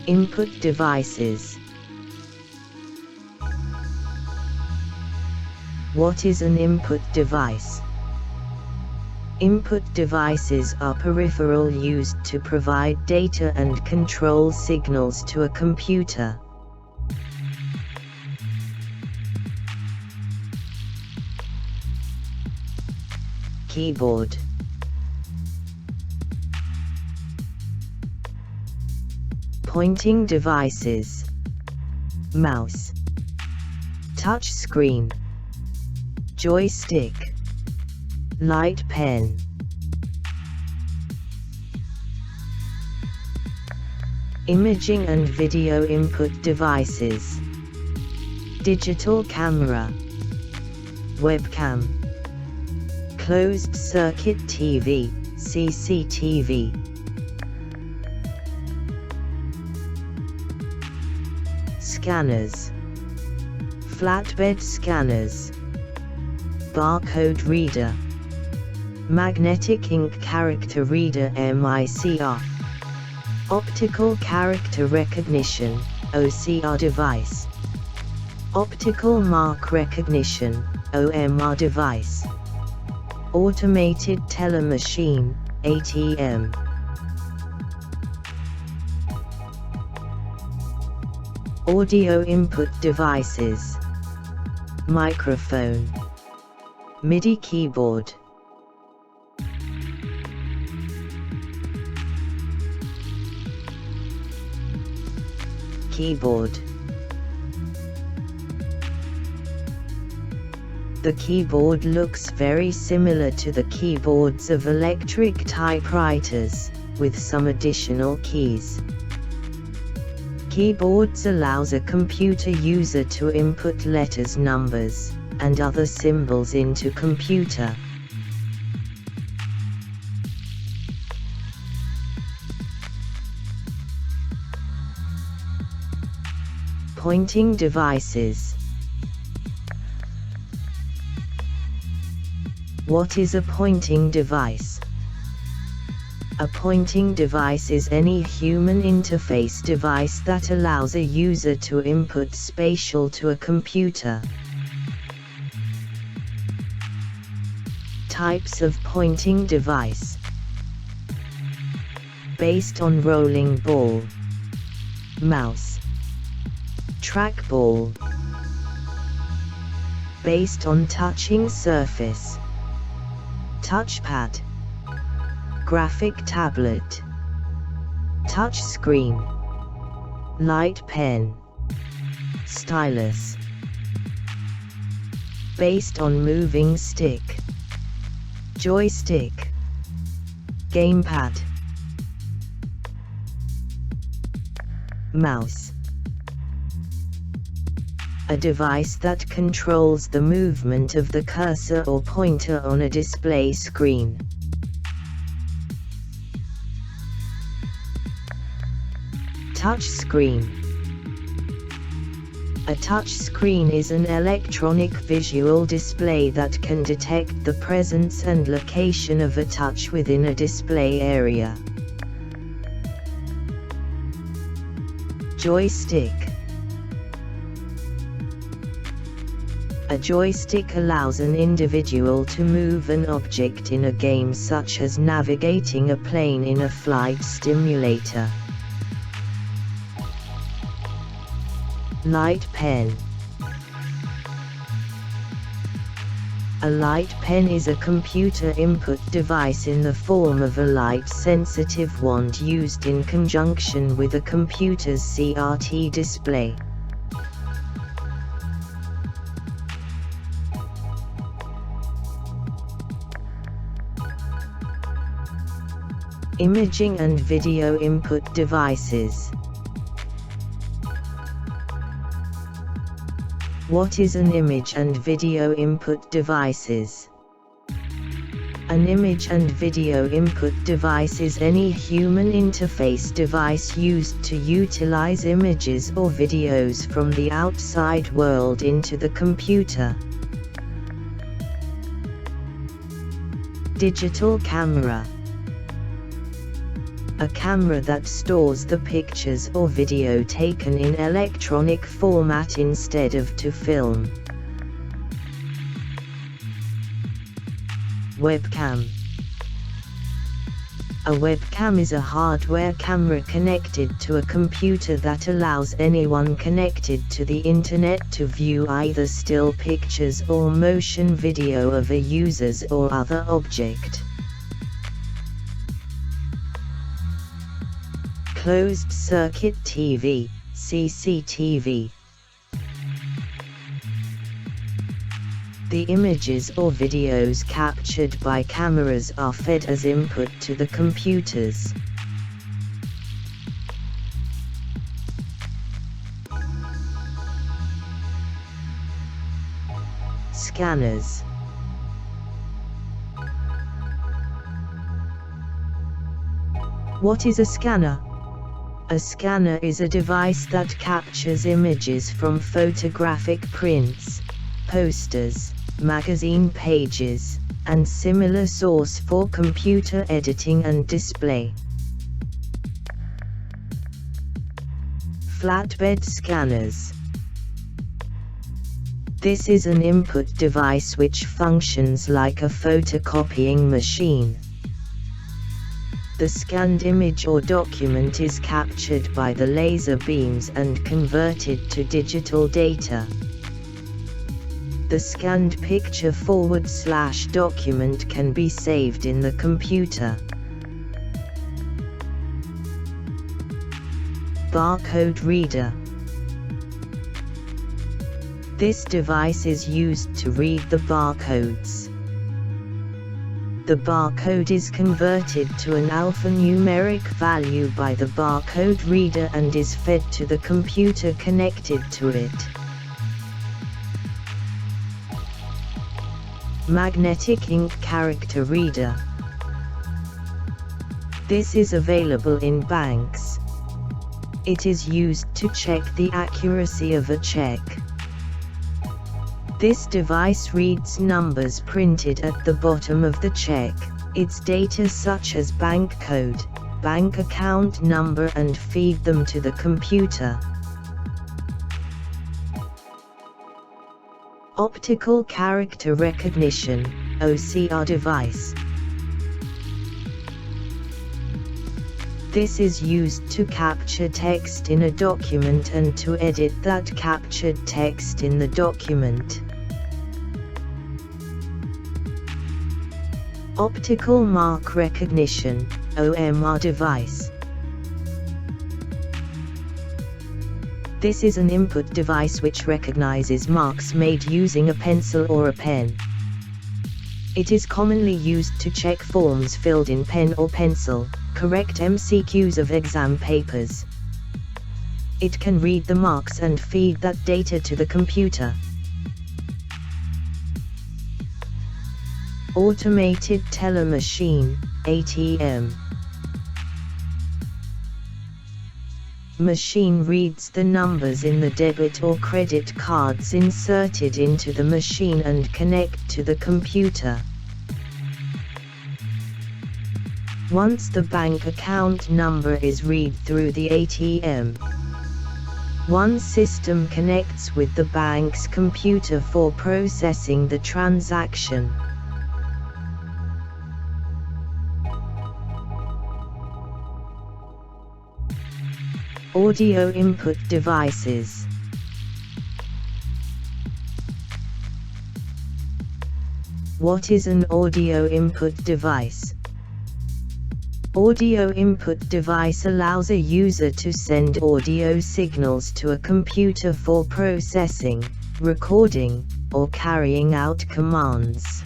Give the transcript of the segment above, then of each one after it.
Input devices. What is an input device? Input devices are peripheral used to provide data and control signals to a computer. Keyboard. Pointing devices. Mouse. Touch screen. Joystick. Light pen. Imaging and video input devices. Digital camera. Webcam. Closed circuit TV, CCTV. Scanners. Flatbed scanners. Barcode reader. Magnetic Ink Character Reader MICR. Optical Character Recognition OCR device. Optical Mark Recognition OMR device. Automated Teller Machine ATM. Audio input devices. Microphone. MIDI keyboard. Keyboard. The keyboard looks very similar to the keyboards of electric typewriters, with some additional keys. Keyboards allows a computer user to input letters, numbers, and other symbols into computer. Pointing devices. What is a pointing device? A pointing device is any human interface device that allows a user to input spatial to a computer. Types of pointing device. Based on rolling ball. Mouse. Trackball. Based on touching surface. Touchpad. Graphic tablet. Touch screen. Light pen. Stylus. Based on moving stick. Joystick. Gamepad. Mouse. A device that controls the movement of the cursor or pointer on a display screen. Touch screen. A touch screen is an electronic visual display that can detect the presence and location of a touch within a display area. Joystick. A joystick allows an individual to move an object in a game, such as navigating a plane in a flight simulator. Light pen. A light pen is a computer input device in the form of a light-sensitive wand used in conjunction with a computer's CRT display. Imaging and video input devices. What is an image and video input devices? An image and video input device is any human interface device used to utilize images or videos from the outside world into the computer. Digital camera. a camera that stores the pictures or video taken in electronic format instead of to film. Webcam. A webcam is a hardware camera connected to a computer that allows anyone connected to the internet to view either still pictures or motion video of a user's or other object. Closed circuit TV, CCTV. The images or videos captured by cameras are fed as input to the computers. Scanners. What is a scanner? A scanner is a device that captures images from photographic prints, posters, magazine pages, and similar source for computer editing and display. Flatbed scanners. This is an input device which functions like a photocopying machine. The scanned image or document is captured by the laser beams and converted to digital data. The scanned picture / document can be saved in the computer. Barcode Reader. This device is used to read the barcodes. The barcode is converted to an alphanumeric value by the barcode reader and is fed to the computer connected to it. Magnetic Ink Character Reader. This is available in banks. It is used to check the accuracy of a check. This device reads numbers printed at the bottom of the check, its data such as bank code, bank account number, and feed them to the computer. Optical Character Recognition, OCR device. This is used to capture text in a document and to edit that captured text in the document. Optical Mark Recognition, OMR device. This is an input device which recognizes marks made using a pencil or a pen. It is commonly used to check forms filled in pen or pencil, correct MCQs of exam papers. It can read the marks and feed that data to the computer. Automated Teller Machine, ATM. Machine reads the numbers in the debit or credit cards inserted into the machine and connect to the computer. Once the bank account number is read through the ATM, one system connects with the bank's computer for processing the transaction. Audio input devices. What is an audio input device? Audio input device allows a user to send audio signals to a computer for processing, recording, or carrying out commands.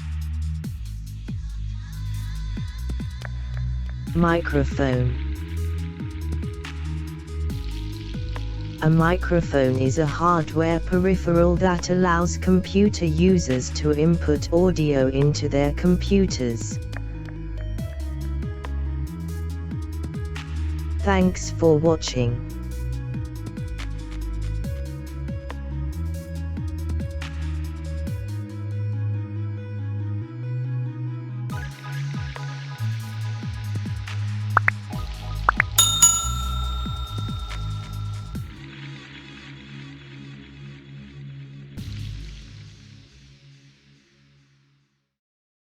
Microphone. A microphone is a hardware peripheral that allows computer users to input audio into their computers. Thanks for watching.